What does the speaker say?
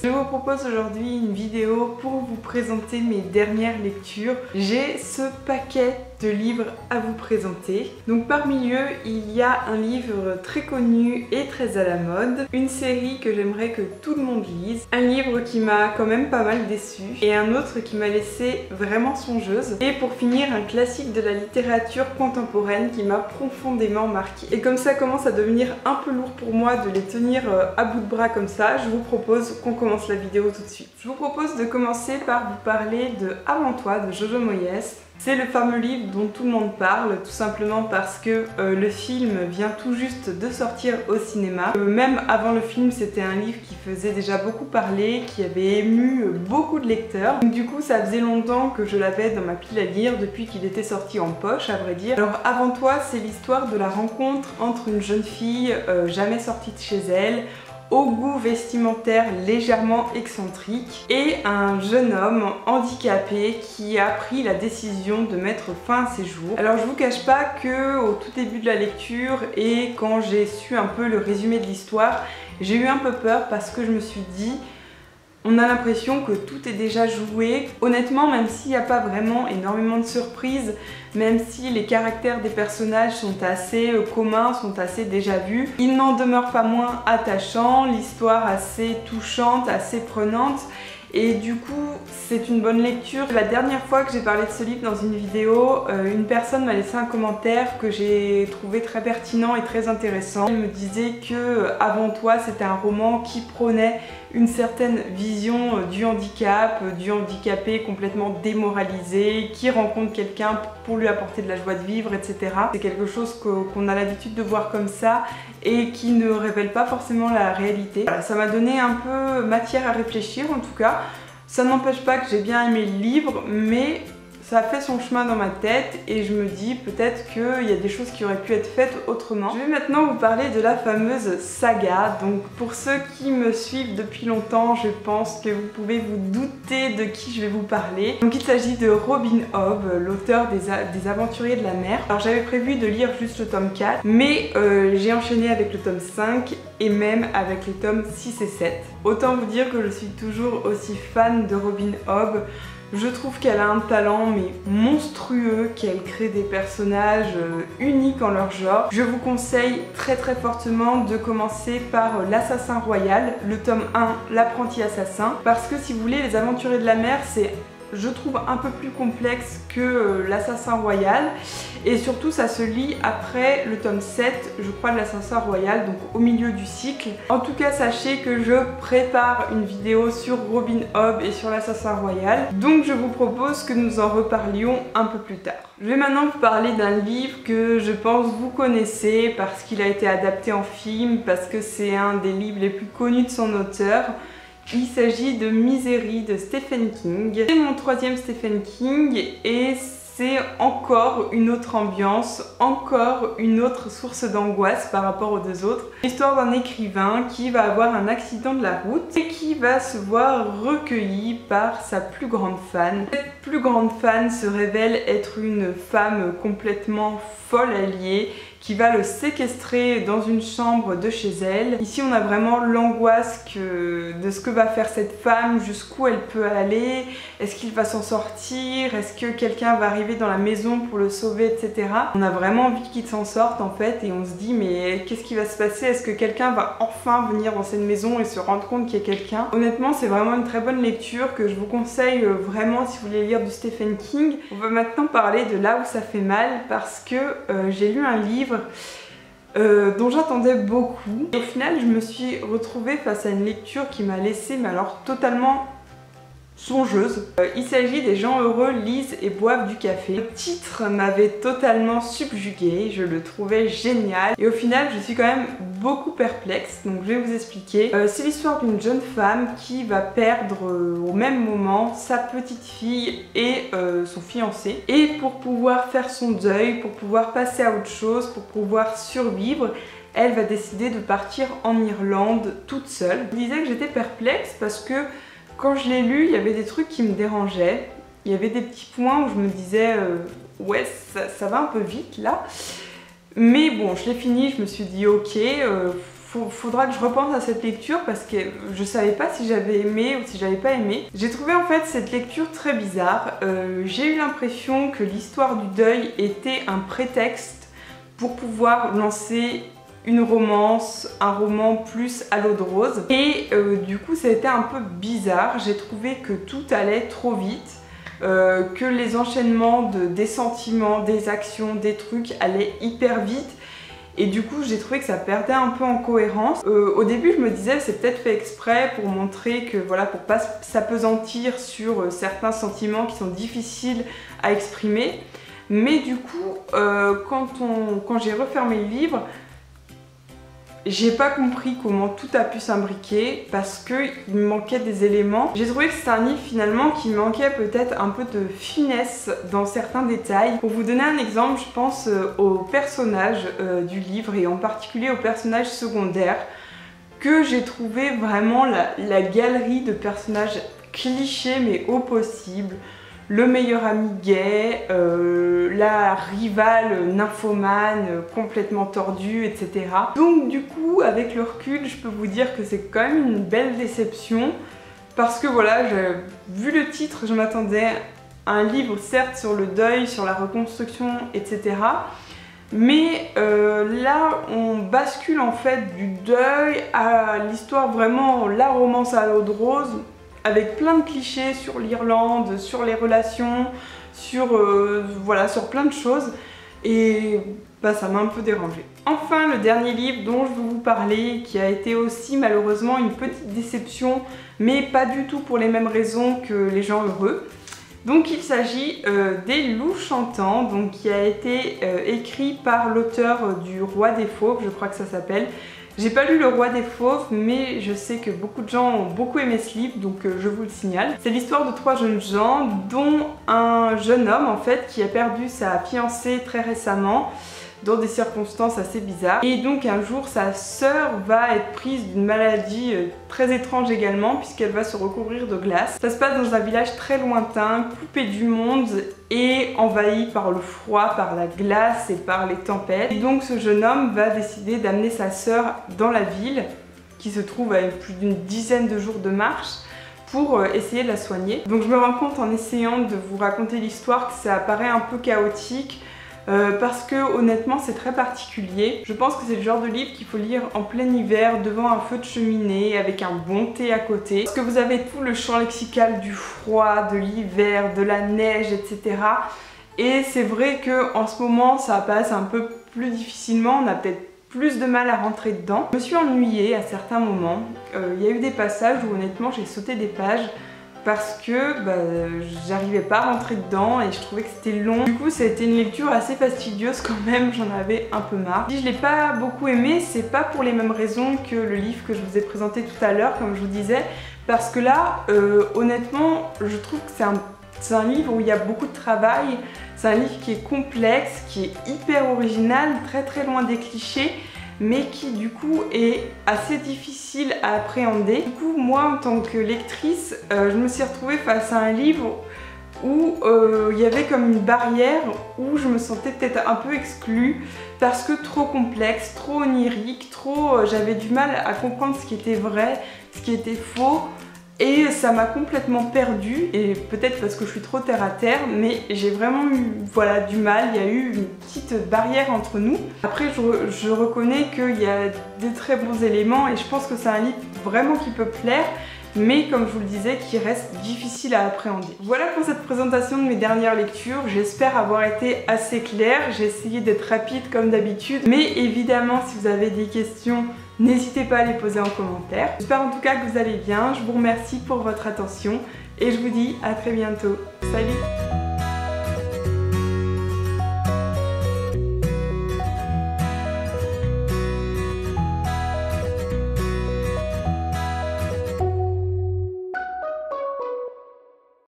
Je vous propose aujourd'hui une vidéo pour vous présenter mes dernières lectures. J'ai ce paquet de livres à vous présenter. Donc parmi eux, il y a un livre très connu et très à la mode, une série que j'aimerais que tout le monde lise, un livre qui m'a quand même pas mal déçue et un autre qui m'a laissé vraiment songeuse. Et pour finir, un classique de la littérature contemporaine qui m'a profondément marquée. Et comme ça commence à devenir un peu lourd pour moi de les tenir à bout de bras comme ça, je vous propose qu'on commence la vidéo tout de suite. Je vous propose de commencer par vous parler de Avant toi de Jojo Moyes. C'est le fameux livre dont tout le monde parle, tout simplement parce que le film vient tout juste de sortir au cinéma. Même avant le film, c'était un livre qui faisait déjà beaucoup parler, qui avait ému beaucoup de lecteurs. Donc, du coup, ça faisait longtemps que je l'avais dans ma pile à lire depuis qu'il était sorti en poche, à vrai dire. Alors Avant toi, c'est l'histoire de la rencontre entre une jeune fille jamais sortie de chez elle, au goût vestimentaire légèrement excentrique, et un jeune homme handicapé qui a pris la décision de mettre fin à ses jours. Alors je vous cache pas que au tout début de la lecture et quand j'ai su un peu le résumé de l'histoire, j'ai eu un peu peur parce que je me suis dit on a l'impression que tout est déjà joué. Honnêtement, même s'il n'y a pas vraiment énormément de surprises, même si les caractères des personnages sont assez communs, sont assez déjà vus, il n'en demeure pas moins attachant, l'histoire assez touchante, assez prenante. Et du coup, c'est une bonne lecture. La dernière fois que j'ai parlé de ce livre dans une vidéo, une personne m'a laissé un commentaire que j'ai trouvé très pertinent et très intéressant. Elle me disait que Avant toi, c'était un roman qui prônait une certaine vision du handicap, du handicapé complètement démoralisé, qui rencontre quelqu'un pour lui apporter de la joie de vivre, etc. C'est quelque chose qu'on a l'habitude de voir comme ça et qui ne révèle pas forcément la réalité. Voilà, ça m'a donné un peu matière à réfléchir en tout cas. Ça n'empêche pas que j'ai bien aimé le livre, mais ça a fait son chemin dans ma tête et je me dis peut-être qu'il y a des choses qui auraient pu être faites autrement. Je vais maintenant vous parler de la fameuse saga. Donc pour ceux qui me suivent depuis longtemps, je pense que vous pouvez vous douter de qui je vais vous parler. Donc il s'agit de Robin Hobb, l'auteur des Aventuriers de la mer. Alors j'avais prévu de lire juste le tome 4, mais j'ai enchaîné avec le tome 5 et même avec les tomes 6 et 7. Autant vous dire que je suis toujours aussi fan de Robin Hobb. Je trouve qu'elle a un talent mais monstrueux, qu'elle crée des personnages uniques en leur genre. Je vous conseille très fortement de commencer par L'Assassin Royal, le tome 1, L'Apprenti Assassin, parce que si vous voulez, Les Aventuriers de la mer, c'est, je trouve, un peu plus complexe que l'Assassin Royal, et surtout ça se lit après le tome 7, je crois, de l'Assassin Royal, donc au milieu du cycle. En tout cas, sachez que je prépare une vidéo sur Robin Hobb et sur l'Assassin Royal, donc je vous propose que nous en reparlions un peu plus tard. Je vais maintenant vous parler d'un livre que je pense vous connaissez parce qu'il a été adapté en film, parce que c'est un des livres les plus connus de son auteur. Il s'agit de Misery de Stephen King. C'est mon troisième Stephen King et c'est encore une autre ambiance, encore une autre source d'angoisse par rapport aux deux autres. L'histoire d'un écrivain qui va avoir un accident de la route et qui va se voir recueilli par sa plus grande fan. Cette plus grande fan se révèle être une femme complètement folle alliée qui va le séquestrer dans une chambre de chez elle. Ici on a vraiment l'angoisse de ce que va faire cette femme, jusqu'où elle peut aller, est-ce qu'il va s'en sortir, est-ce que quelqu'un va arriver dans la maison pour le sauver, etc. On a vraiment envie qu'il s'en sorte en fait et on se dit mais qu'est-ce qui va se passer, est-ce que quelqu'un va enfin venir dans cette maison et se rendre compte qu'il y a quelqu'un. Honnêtement c'est vraiment une très bonne lecture que je vous conseille vraiment si vous voulez lire du Stephen King. On va maintenant parler de Là où ça fait mal parce que j'ai lu un livre dont j'attendais beaucoup. Et au final, je me suis retrouvée face à une lecture qui m'a laissée, mais alors totalement songeuse. Il s'agit des gens heureux lisent et boivent du café. Le titre m'avait totalement subjuguée, je le trouvais génial et au final je suis quand même beaucoup perplexe, donc je vais vous expliquer. C'est l'histoire d'une jeune femme qui va perdre au même moment sa petite fille et son fiancé, et pour pouvoir faire son deuil, pour pouvoir passer à autre chose, pour pouvoir survivre, elle va décider de partir en Irlande toute seule. Je disais que j'étais perplexe parce que quand je l'ai lu, il y avait des trucs qui me dérangeaient. Il y avait des petits points où je me disais ouais, ça va un peu vite là. Mais bon, je l'ai fini, je me suis dit ok, faudra que je repense à cette lecture parce que je savais pas si j'avais aimé ou si j'avais pas aimé. J'ai trouvé en fait cette lecture très bizarre. J'ai eu l'impression que l'histoire du deuil était un prétexte pour pouvoir lancer une romance, un roman plus à l'eau de rose. Et du coup ça a été un peu bizarre. J'ai trouvé que tout allait trop vite. Que les enchaînements des sentiments, des actions, des trucs allaient hyper vite. Et du coup j'ai trouvé que ça perdait un peu en cohérence. Au début je me disais c'est peut-être fait exprès pour montrer que voilà, pour pas s'apesantir sur certains sentiments qui sont difficiles à exprimer. Mais du coup quand j'ai refermé le livre, j'ai pas compris comment tout a pu s'imbriquer parce qu'il me manquait des éléments. J'ai trouvé que c'était un livre finalement qui manquait peut-être un peu de finesse dans certains détails. Pour vous donner un exemple, je pense aux personnages du livre et en particulier aux personnages secondaires que j'ai trouvé vraiment la galerie de personnages clichés mais au possible. Le meilleur ami gay, la rivale nymphomane complètement tordue, etc. Donc du coup, avec le recul, je peux vous dire que c'est quand même une belle déception parce que voilà, vu le titre, je m'attendais à un livre certes sur le deuil, sur la reconstruction, etc. Mais là, on bascule en fait du deuil à l'histoire vraiment, la romance à l'eau de rose, avec plein de clichés sur l'Irlande, sur les relations, sur plein de choses. Et bah, ça m'a un peu dérangée. Enfin, le dernier livre dont je veux vous parler, qui a été aussi malheureusement une petite déception, mais pas du tout pour les mêmes raisons que Les gens heureux. Donc il s'agit des Loups chantants, donc, qui a été écrit par l'auteur du Roi des Fauves, je crois que ça s'appelle. J'ai pas lu Le Roi des Fauves, mais je sais que beaucoup de gens ont beaucoup aimé ce livre, donc je vous le signale. C'est l'histoire de 3 jeunes gens, dont un jeune homme en fait qui a perdu sa fiancée très récemment, dans des circonstances assez bizarres. Et donc un jour sa sœur va être prise d'une maladie très étrange également, puisqu'elle va se recouvrir de glace. Ça se passe dans un village très lointain, coupé du monde et envahi par le froid, par la glace et par les tempêtes. Et donc ce jeune homme va décider d'amener sa sœur dans la ville, qui se trouve à plus d'une dizaine de jours de marche, pour essayer de la soigner. Donc je me rends compte en essayant de vous raconter l'histoire que ça paraît un peu chaotique, parce que honnêtement c'est très particulier. Je pense que c'est le genre de livre qu'il faut lire en plein hiver devant un feu de cheminée avec un bon thé à côté, parce que vous avez tout le champ lexical du froid, de l'hiver, de la neige, etc. Et c'est vrai que en ce moment ça passe un peu plus difficilement, on a peut-être plus de mal à rentrer dedans. Je me suis ennuyée à certains moments. Il y a eu des passages où honnêtement j'ai sauté des pages parce que j'arrivais pas à rentrer dedans et je trouvais que c'était long. Du coup ça a été une lecture assez fastidieuse quand même, j'en avais un peu marre. Si je l'ai pas beaucoup aimé, c'est pas pour les mêmes raisons que le livre que je vous ai présenté tout à l'heure, comme je vous disais, parce que là honnêtement je trouve que c'est un livre où il y a beaucoup de travail, c'est un livre qui est complexe, qui est hyper original, très loin des clichés, mais qui du coup est assez difficile à appréhender. Du coup moi en tant que lectrice, je me suis retrouvée face à un livre où il y avait comme une barrière, où je me sentais peut-être un peu exclue parce que trop complexe, trop onirique, j'avais du mal à comprendre ce qui était vrai, ce qui était faux. Et ça m'a complètement perdue, et peut-être parce que je suis trop terre à terre, mais j'ai vraiment eu du mal, il y a eu une petite barrière entre nous. Après je reconnais qu'il y a des très bons éléments et je pense que c'est un livre vraiment qui peut plaire, mais comme je vous le disais, qui reste difficile à appréhender. Voilà pour cette présentation de mes dernières lectures, j'espère avoir été assez claire, j'ai essayé d'être rapide comme d'habitude, mais évidemment si vous avez des questions, n'hésitez pas à les poser en commentaire. J'espère en tout cas que vous allez bien, je vous remercie pour votre attention et je vous dis à très bientôt. Salut!